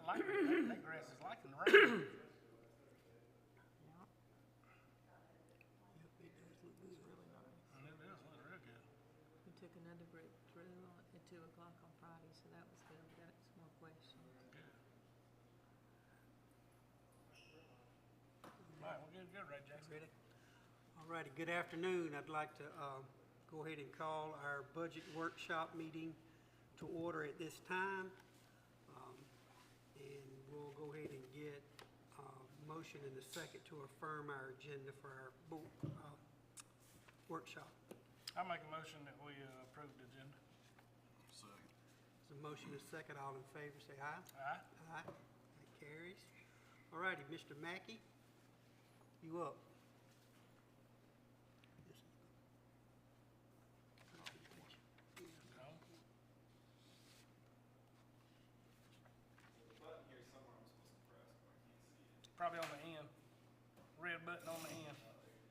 like that grass is liking the rain. Yep, it does look good. It's really nice. And it does look real good. We took another brick drill at 2 o'clock on Friday, so that was good. We got some more questions. Good. All right, we're good, Ray Jackson. Ready? All righty, good afternoon. I'd like to go ahead and call our budget workshop meeting to order at this time. And we'll go ahead and get a motion in a second to affirm our agenda for our workshop. I make a motion that we approve the agenda. Second. There's a motion and a second. All in favor, say aye. Aye. Aye. That carries. All righty, Mr. Mackey, you up. No. The button here somewhere I'm supposed to press, but I can't see it. Probably on the end. Red button on the end. Oh, there it is.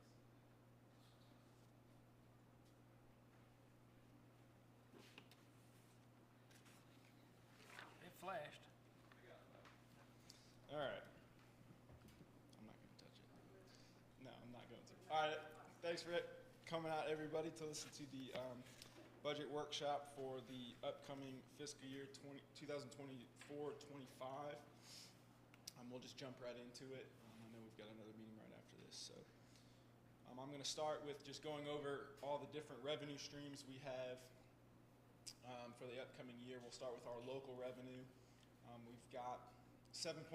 It flashed. All right. I'm not going to touch it. No, I'm not going to. All right. Thanks for coming out, everybody, to listen to the budget workshop for the upcoming fiscal year 2024-25. We'll just jump right into it. I know we've got another meeting right after this. So I'm going to start with just going over all the different revenue streams we have for the upcoming year. We'll start with our local revenue. We've got $7.86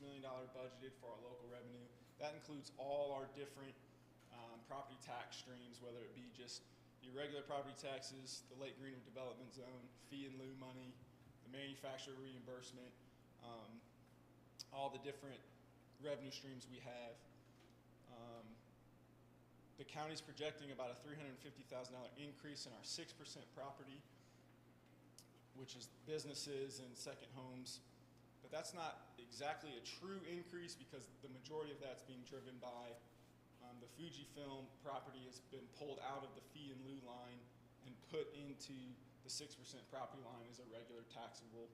million budgeted for our local revenue. That includes all our different property tax streams, whether it be just your regular property taxes, the Lake Greenwood Development Zone, fee and lieu money, the manufacturer reimbursement, all the different revenue streams we have. The county's projecting about a $350,000 increase in our 6% property, which is businesses and second homes. But that's not exactly a true increase because the majority of that's being driven by the Fujifilm property has been pulled out of the fee and lieu line and put into the 6% property line as a regular taxable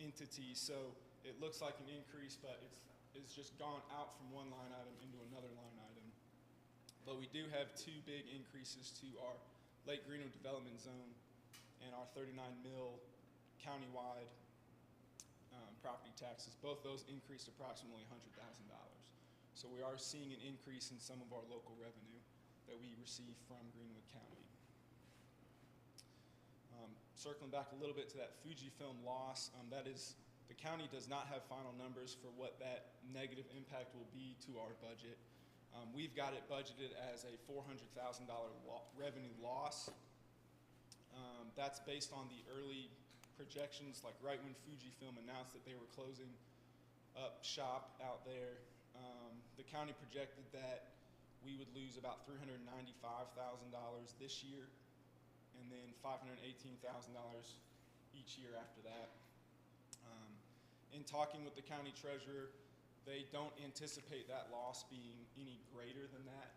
entity. So it looks like an increase, but it's just gone out from one line item into another line item. But we do have two big increases to our Lake Greenwood Development Zone and our 39 mil countywide property taxes. Both those increased approximately $100,000. So we are seeing an increase in some of our local revenue that we receive from Greenwood County. Circling back a little bit to that Fujifilm loss, that is, the county does not have final numbers for what that negative impact will be to our budget. We've got it budgeted as a $400,000 revenue loss. That's based on the early projections, like right when Fujifilm announced that they were closing up shop out there. The county projected that we would lose about $395,000 this year, and then $518,000 each year after that. In talking with the county treasurer, they don't anticipate that loss being any greater than that.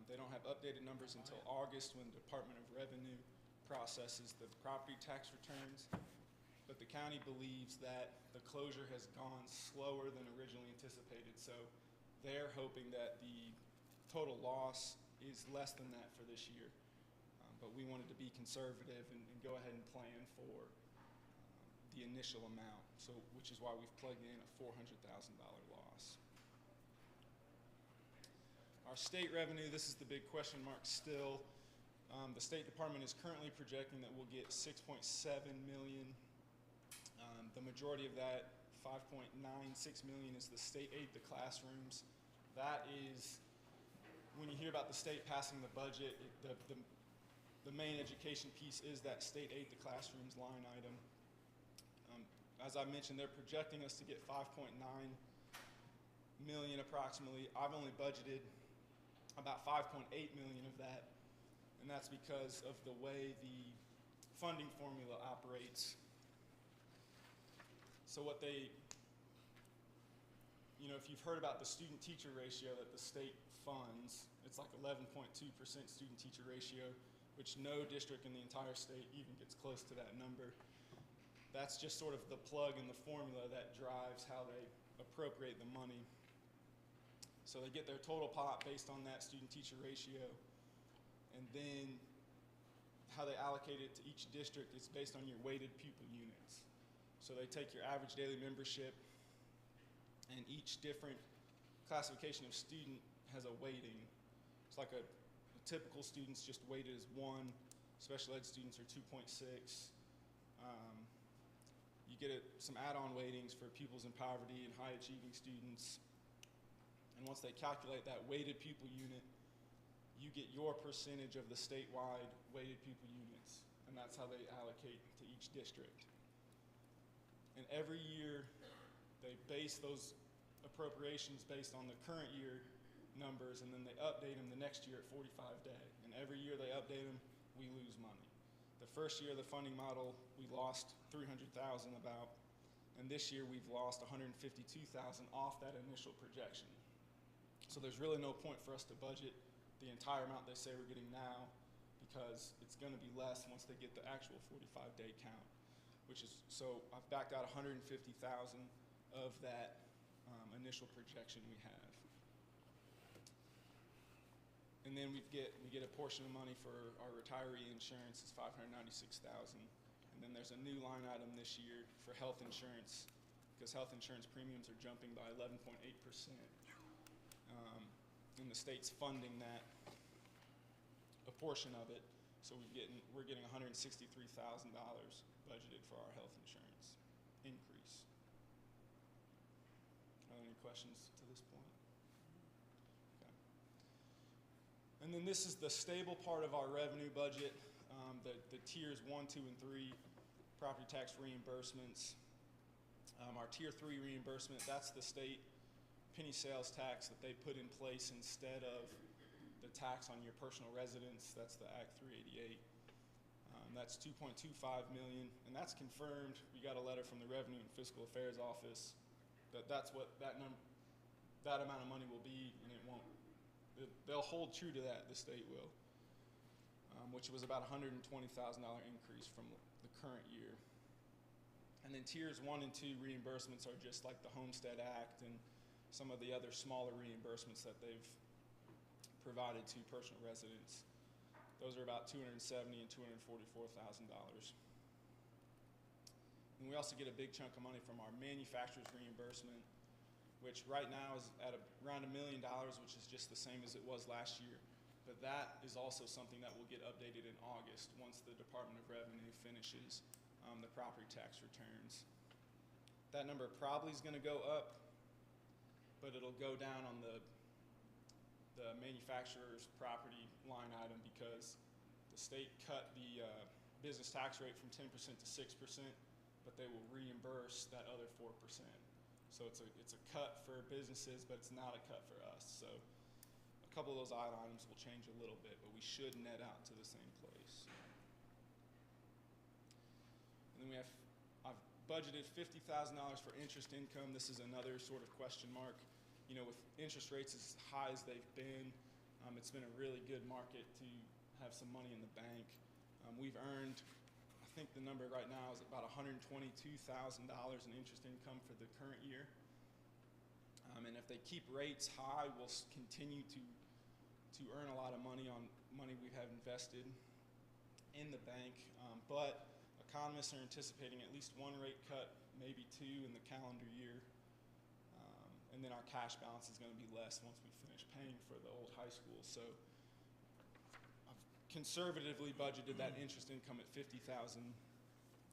They don't have updated numbers until August when the Department of Revenue processes the property tax returns. But the county believes that the closure has gone slower than originally anticipated. So they're hoping that the total loss is less than that for this year. But we wanted to be conservative and go ahead and plan for the initial amount, so which is why we've plugged in a $400,000 loss. Our state revenue, this is the big question mark still. The State Department is currently projecting that we'll get $6.7 million. The majority of that, $5.96 million, is the state aid to classrooms. That is, when you hear about the state passing the budget, the main education piece is that state aid to classrooms line item. As I mentioned, they're projecting us to get $5.9 million approximately. I've only budgeted about $5.8 million of that, and that's because of the way the funding formula operates. So what they, if you've heard about the student-teacher ratio that the state funds, it's like 11.2% student-teacher ratio, which no district in the entire state even gets close to that number. That's just sort of the plug in the formula that drives how they appropriate the money. So they get their total pot based on that student-teacher ratio, and then how they allocate it to each district is based on your weighted pupil units. So they take your average daily membership, and each different classification of student has a weighting. It's like a typical student's just weighted as 1, special ed students are 2.6. You get some add-on weightings for pupils in poverty and high achieving students. And once they calculate that weighted pupil unit, you get your percentage of the statewide weighted pupil units, and that's how they allocate to each district. And every year, they base those appropriations based on the current year numbers, and then they update them the next year at 45 day. And every year they update them, we lose money. The first year of the funding model, we lost $300,000 about, and this year we've lost $152,000 off that initial projection. So there's really no point for us to budget the entire amount they say we're getting now, because it's going to be less once they get the actual 45-day count, which is, so I've backed out $150,000 of that initial projection we have. And then we get a portion of money for our retiree insurance, is $596,000. And then there's a new line item this year for health insurance, because health insurance premiums are jumping by 11.8%. And the state's funding that, a portion of it, so we're getting $163,000 budgeted for our health insurance increase. Are there any questions to this point? Okay. And then this is the stable part of our revenue budget, the tiers 1, 2, and 3 property tax reimbursements. Our tier 3 reimbursement, that's the state penny sales tax that they put in place instead of the tax on your personal residence. That's the Act 388. That's $2.25 million, and that's confirmed. We got a letter from the Revenue and Fiscal Affairs Office that's what that amount of money will be, and they'll hold true to that, the state will, which was about $120,000 increase from the current year. And then tiers 1 and 2 reimbursements are just like the Homestead Act and some of the other smaller reimbursements that they've provided to personal residents. Those are about $270,000 and $244,000. And we also get a big chunk of money from our manufacturer's reimbursement, which right now is at around $1 million, which is just the same as it was last year. But that is also something that will get updated in August once the Department of Revenue finishes the property tax returns. That number probably is going to go up, but it'll go down on the manufacturer's property line item, because the state cut the business tax rate from 10% to 6%, but they will reimburse that other 4%. So it's a cut for businesses, but it's not a cut for us. So a couple of those items will change a little bit, but we should net out to the same place. And then I've budgeted $50,000 for interest income. This is another sort of question mark. You know, with interest rates as high as they've been, it's been a really good market to have some money in the bank. We've earned, I think the number right now is about $122,000 in interest income for the current year. And if they keep rates high, we'll continue to earn a lot of money on money we have invested in the bank. But economists are anticipating at least 1 rate cut, maybe 2 in the calendar year. And then our cash balance is going to be less once we finish paying for the old high school. So I've conservatively budgeted that interest income at $50,000,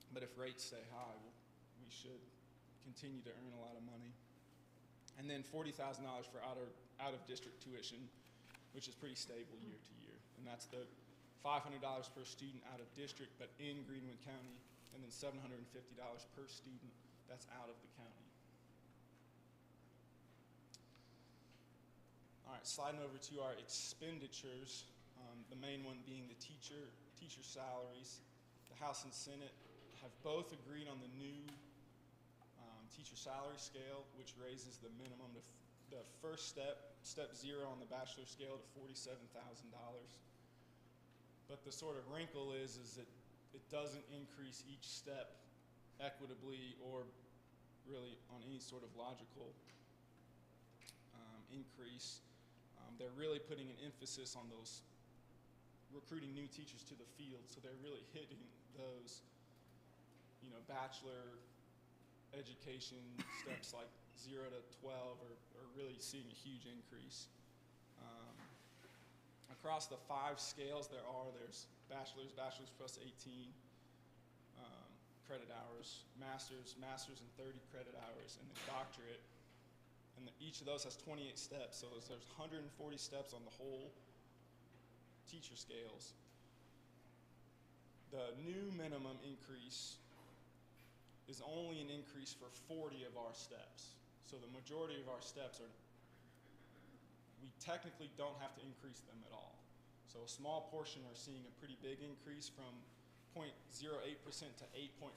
but if rates stay high, we should continue to earn a lot of money. And then $40,000 for out of district tuition, which is pretty stable year to year. And that's the $500 per student out of district, but in Greenwood County, and then $750 per student that's out of the county. All right, sliding over to our expenditures, the main one being the teacher salaries. The House and Senate have both agreed on the new teacher salary scale, which raises the minimum to the first step 0 on the bachelor scale to $47,000. But the sort of wrinkle is that it doesn't increase each step equitably or really on any sort of logical increase. They're really putting an emphasis on those recruiting new teachers to the field, so they're really hitting those, bachelor education steps like 0 to 12 are really seeing a huge increase. Across the 5 scales there's bachelor's plus 18 credit hours, master's and 30 credit hours, and the doctorate. And each of those has 28 steps, so there's 140 steps on the whole teacher scales. The new minimum increase is only an increase for 40 of our steps. So the majority of our steps we technically don't have to increase them at all. So a small portion are seeing a pretty big increase from 0.08% to 8.4%,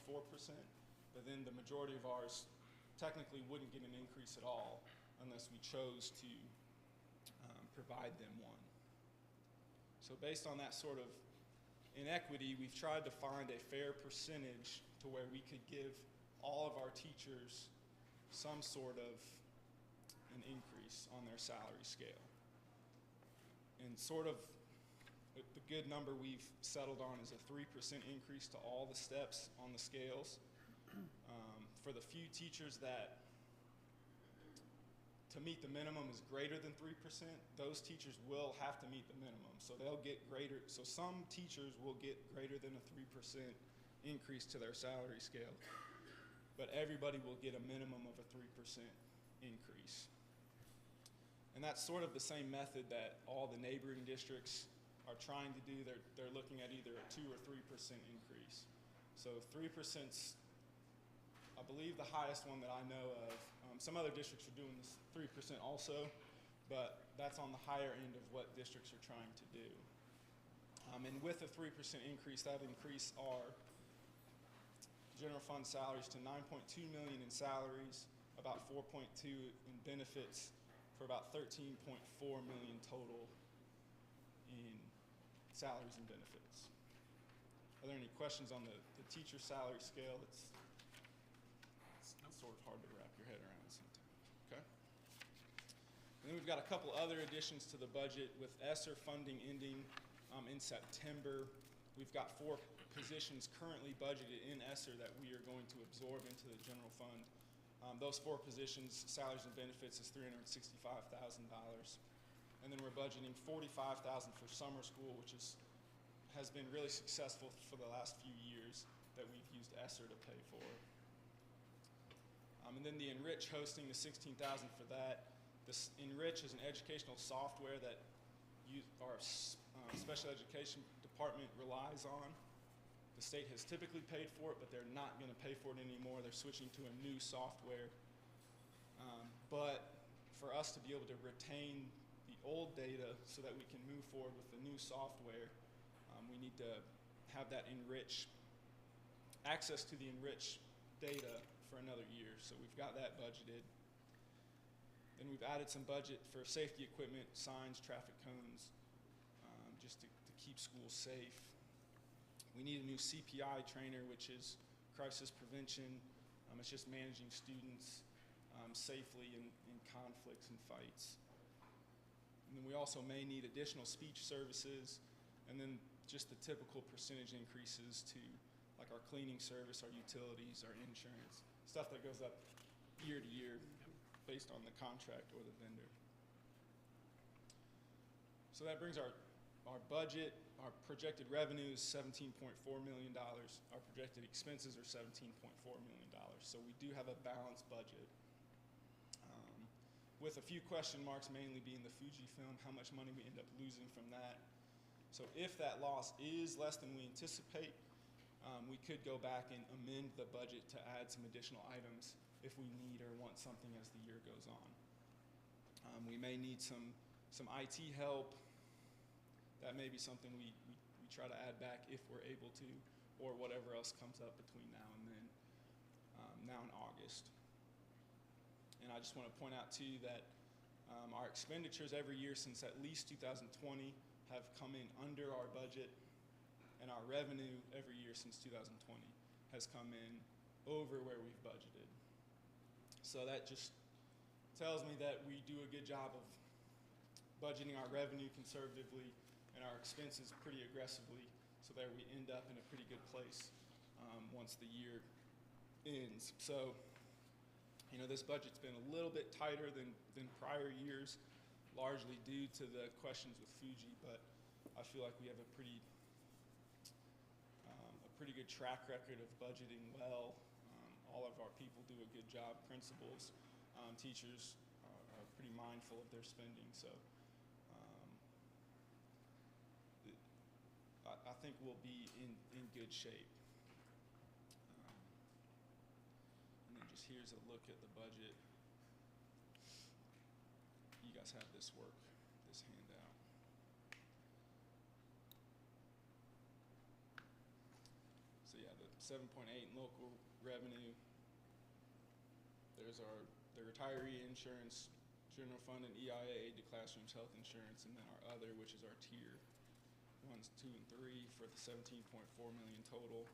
but then the majority of ours technically wouldn't get an increase at all unless we chose to provide them one. So based on that sort of inequity, we've tried to find a fair percentage to where we could give all of our teachers some sort of an increase on their salary scale. And sort of the good number we've settled on is a 3% increase to all the steps on the scales. For the few teachers that to meet the minimum is greater than 3%, those teachers will have to meet the minimum. So they'll get greater, so some teachers will get greater than a 3% increase to their salary scale, but everybody will get a minimum of a 3% increase. And that's sort of the same method that all the neighboring districts are trying to do. They're looking at either a 2 or 3% increase. So 3%'s, I believe, the highest one that I know of. Some other districts are doing this 3% also, but that's on the higher end of what districts are trying to do. And with a 3% increase, that would increase our general fund salaries to $9.2 million in salaries, about $4.2 in benefits, for about $13.4 million total in salaries and benefits. Are there any questions on the teacher salary scale? It's sort of hard to wrap your head around sometimes. Okay. And then we've got a couple other additions to the budget with ESSER funding ending in September. We've got 4 positions currently budgeted in ESSER that we are going to absorb into the general fund. Those 4 positions, salaries and benefits, is $365,000. And then we're budgeting $45,000 for summer school, which has been really successful for the last few years that we've used ESSER to pay for. And then the Enrich hosting, the $16,000 for that. This Enrich is an educational software that our special education department relies on. The state has typically paid for it, but they're not going to pay for it anymore. They're switching to a new software. But for us to be able to retain the old data so that we can move forward with the new software, we need to have that access to the Enrich data for another year. So we've got that budgeted. Then we've added some budget for safety equipment, signs, traffic cones, just to keep schools safe. We need a new CPI trainer, which is crisis prevention. It's just managing students safely in conflicts and fights. And then we also may need additional speech services, and then just the typical percentage increases to like our cleaning service, our utilities, our insurance, stuff that goes up year to year based on the contract or the vendor. So that brings our budget. Our projected revenue is $17.4 million. Our projected expenses are $17.4 million. So we do have a balanced budget. With a few question marks, mainly being the Fujifilm, how much money we end up losing from that. So if that loss is less than we anticipate, we could go back and amend the budget to add some additional items if we need or want something as the year goes on. We may need some IT help. That may be something we try to add back if we're able to, or whatever else comes up between now and then, now in August. And I just want to point out too that our expenditures every year since at least 2020 have come in under our budget, and our revenue every year since 2020 has come in over where we've budgeted. So that just tells me that we do a good job of budgeting our revenue conservatively and our expenses pretty aggressively, so that we end up in a pretty good place once the year ends. So, you know, this budget's been a little bit tighter than prior years, largely due to the questions with Fuji, but I feel like we have a pretty good track record of budgeting well. All of our people do a good job. Principals, teachers are pretty mindful of their spending, so I think we'll be in good shape. And then just here's a look at the budget. You guys have this handout. So yeah, the 7.8 in local revenue. There's the retiree insurance, general fund, and EIA, aid to classrooms, health insurance, and then our other, which is our tier 1, 2, and 3 for the 17.4 million total.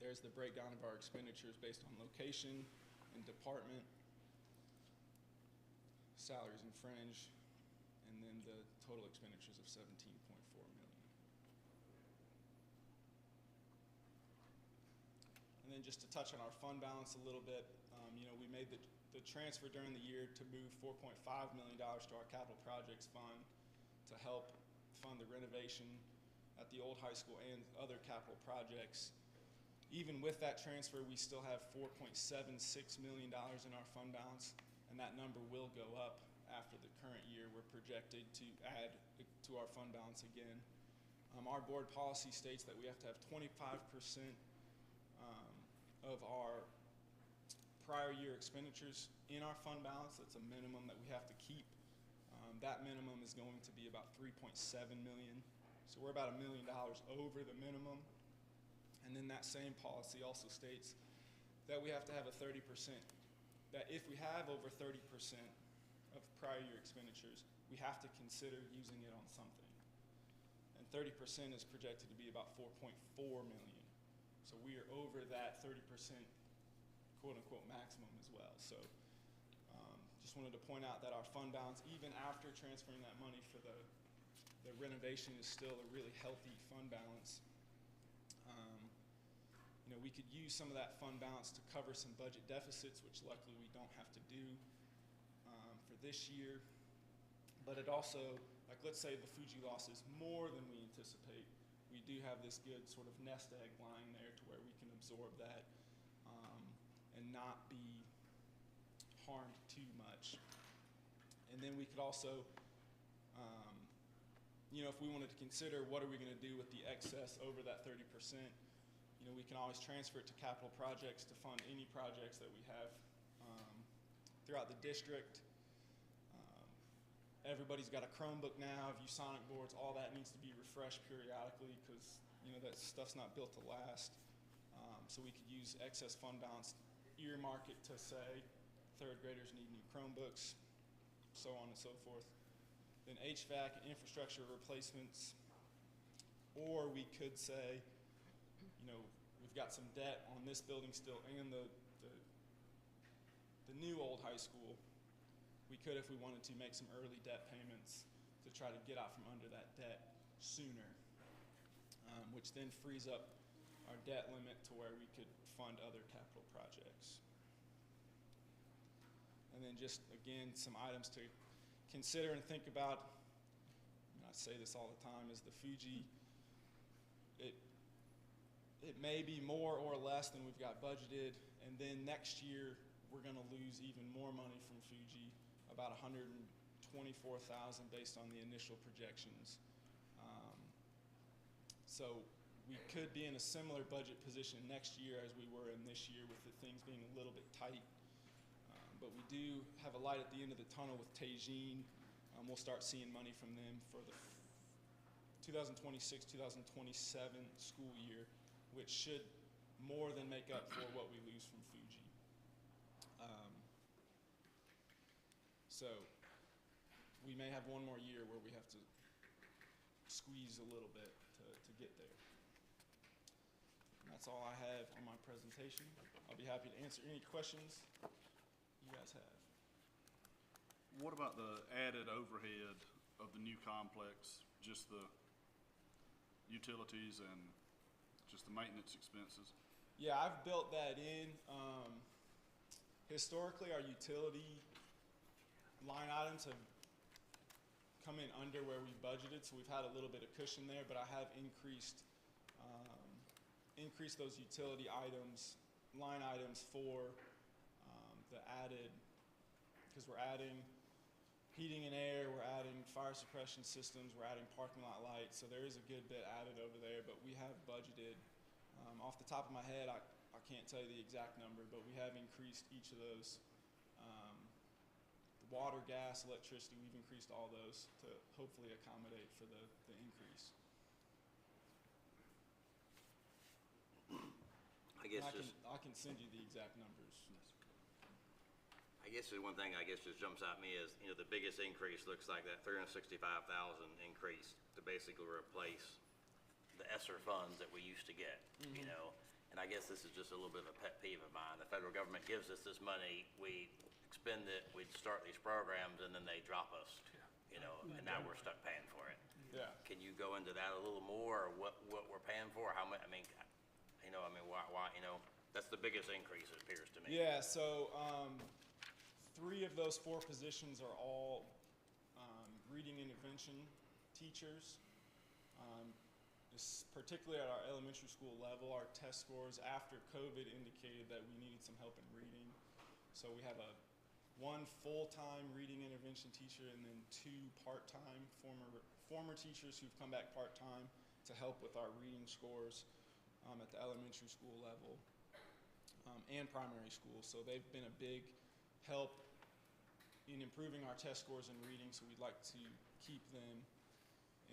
There's the breakdown of our expenditures based on location and department, salaries and fringe, and then the total expenditures of 17.4 million. And then just to touch on our fund balance a little bit, you know, we made the transfer during the year to move $4.5 million to our capital projects fund to help fund the renovation at the old high school and other capital projects. Even with that transfer, we still have $4.76 million in our fund balance, and that number will go up after the current year. We're projected to add to our fund balance again. Our board policy states that we have to have 25% of our prior year expenditures in our fund balance. That's a minimum that we have to keep. That minimum is going to be about $3.7 million. So we're about $1 million over the minimum. And then that same policy also states that we have to have a 30%, that if we have over 30% of prior year expenditures, we have to consider using it on something. And 30% is projected to be about $4.4 million. So we are over that 30% quote unquote maximum as well. So just wanted to point out that our fund balance, even after transferring that money for the renovation, is still a really healthy fund balance. You know, we could use some of that fund balance to cover some budget deficits, which luckily we don't have to do for this year. But it also, like let's say the Fuji loss is more than we anticipate, we do have this good sort of nest egg lying there to where we can absorb that and not be harmed too much. And then we could also, you know, if we wanted to consider what are we going to do with the excess over that 30%, you know, we can always transfer it to capital projects to fund any projects that we have throughout the district. Everybody's got a Chromebook now, ViewSonic boards, all that needs to be refreshed periodically because, you know, that stuff's not built to last. So we could use excess fund balance, earmark it to say third graders need new Chromebooks, so on and so forth. Then HVAC and infrastructure replacements, or we could say, you know, we've got some debt on this building still and the new old high school. We could, if we wanted to, make some early debt payments to try to get out from under that debt sooner, which then frees up our debt limit to where we could fund other capital projects. And then just, again, some items to consider and think about. And I say this all the time, is the Fuji, it may be more or less than we've got budgeted, and then next year we're going to lose even more money from Fuji, about $124,000 based on the initial projections. So we could be in a similar budget position next year as we were in this year, with the things being a little bit tight. But we do have a light at the end of the tunnel with Teijin. We'll start seeing money from them for the 2026-2027 school year, which should more than make up for what we lose from Fuji. So we may have one more year where we have to squeeze a little bit to get there. And that's all I have on my presentation. I'll be happy to answer any questions you guys have. What about the added overhead of the new complex, just the utilities and just the maintenance expenses? Yeah, I've built that in. Historically, our utility line items have come in under where we budgeted, so we've had a little bit of cushion there, but I have increased those utility items, line items for the added, because we're adding heating and air, we're adding fire suppression systems, we're adding parking lot lights, so there is a good bit added over there, but we have budgeted, off the top of my head, I can't tell you the exact number, but we have increased each of those. The water, gas, electricity, we've increased all those to hopefully accommodate for the increase. I guess I can send you the exact numbers. I guess the one thing just jumps out at me is, the biggest increase looks like that 365,000 increase to basically replace the ESSER funds that we used to get, and I guess this is just a little bit of a pet peeve of mine. The federal government gives us this money, we expend it, we'd start these programs, and then they drop us, and now we're stuck paying for it. Yeah. Can you go into that a little more, or what we're paying for, how much, why, that's the biggest increase, it appears to me. Yeah, so 3 of those 4 positions are all reading intervention teachers. Particularly at our elementary school level, our test scores after COVID indicated that we needed some help in reading. So we have 1 full-time reading intervention teacher and then 2 part-time former teachers who've come back part-time to help with our reading scores at the elementary school level and primary school. So they've been a big help in improving our test scores in reading, so we'd like to keep them.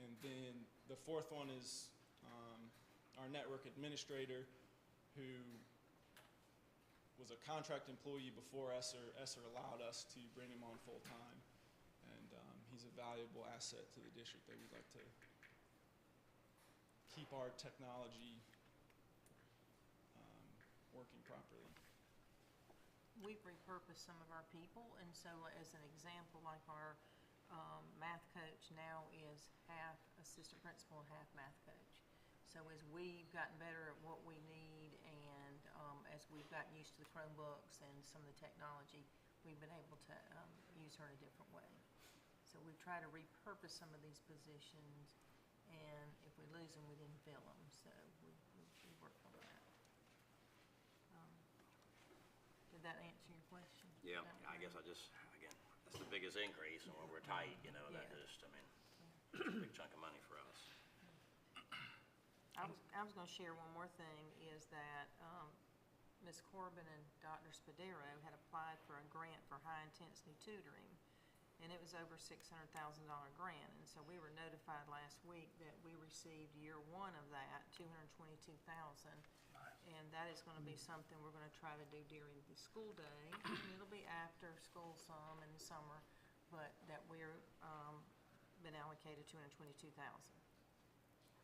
And then the 4th one is our network administrator, who was a contract employee before ESSER. ESSER allowed us to bring him on full-time, and he's a valuable asset to the district that we'd like to keep our technology working properly. We've repurposed some of our people, and so as an example, like our math coach now is half assistant principal and half math coach. So as we've gotten better at what we need, and as we've gotten used to the Chromebooks and some of the technology, we've been able to use her in a different way. So we try to repurpose some of these positions, and if we lose them, we didn't fill them. So we worked on that. Did that answer your question? Yeah, I guess again, that's the biggest increase, and when we're tight, that Yeah. just, it's a big chunk of money for us. I was gonna share one more thing, is that, Ms. Corbin and Dr. Spadero had applied for a grant for high-intensity tutoring, and it was over $600,000 grant, and so we were notified last week that we received year 1 of that, $222,000. And that is gonna be something we're gonna try to do during the school day, and it'll be after school some in the summer, but that we're, been allocated $222,000.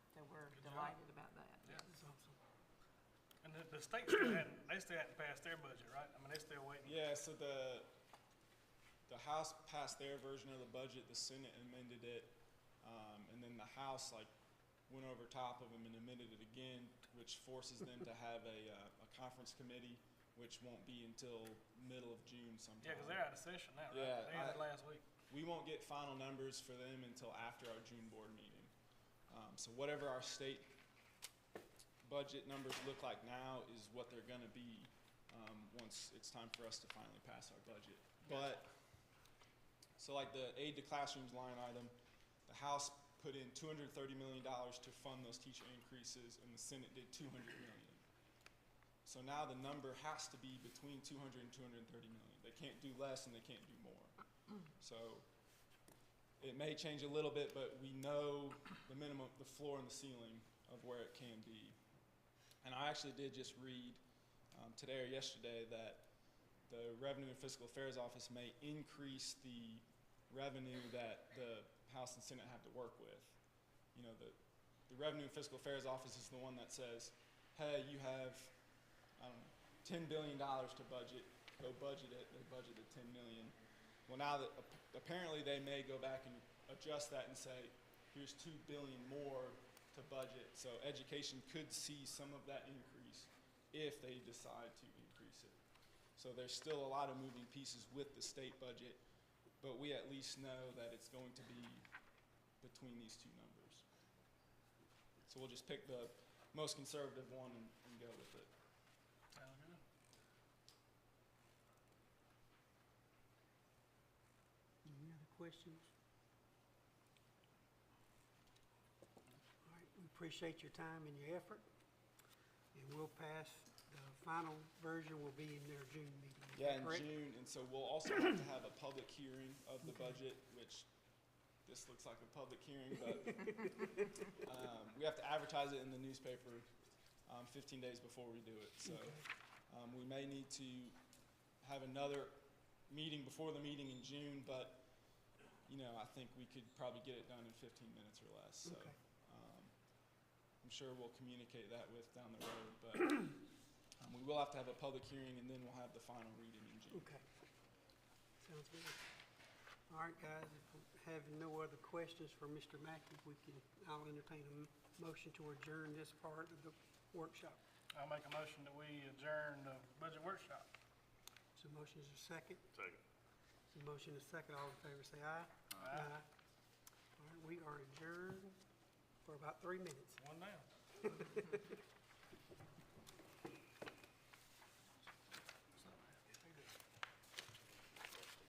So we're Good job. delighted about that. Yeah, that's awesome. And the state still hadn't passed their budget, right? I mean, they're still waiting. Yeah, so the House passed their version of the budget, the Senate amended it, and then the House went over top of them and amended it again, which forces them to have a conference committee, which won't be until middle of June sometime. Yeah, because they're out of session now, right? Yeah, They ended last week. We won't get final numbers for them until after our June board meeting. So whatever our state budget numbers look like now is what they're going to be once it's time for us to finally pass our budget. But, so like the aid to classrooms line item, the House put in $230 million to fund those teacher increases, and the Senate did $200 million. So now the number has to be between 200 and 230 million. They can't do less and they can't do more. So it may change a little bit, but we know the minimum, the floor and the ceiling of where it can be. And I actually did just read today or yesterday that the Revenue and Fiscal Affairs Office may increase the revenue that the House and Senate have to work with. The Revenue and Fiscal Affairs Office is the one that says, hey, you have, I don't know, $10 billion to budget, go budget it, they budgeted 10 million. Well, now that apparently they may go back and adjust that and say, here's 2 billion more to budget. So education could see some of that increase if they decide to increase it. So there's still a lot of moving pieces with the state budget, but we at least know that it's going to be between these two numbers. So we'll just pick the most conservative one and go with it. Sound good? Any other questions? All right, we appreciate your time and your effort, and we'll pass, the final version will be in their June meeting. Is Yeah, that in correct? June, and so we'll also have to have a public hearing of the budget, which this looks like a public hearing, but we have to advertise it in the newspaper 15 days before we do it. So we may need to have another meeting before the meeting in June, but you know, I think we could probably get it done in 15 minutes or less. So Okay. I'm sure we'll communicate that with down the road, but we will have to have a public hearing, and then we'll have the final reading in June. Okay. Sounds good. All right, guys, if we have no other questions for Mr. Mackey, I'll entertain a motion to adjourn this part of the workshop. I'll make a motion that we adjourn the budget workshop. So motion is a second. Second. So motion is second. All in favor, say aye. Aye. All right, we are adjourned for about 3 minutes. One down.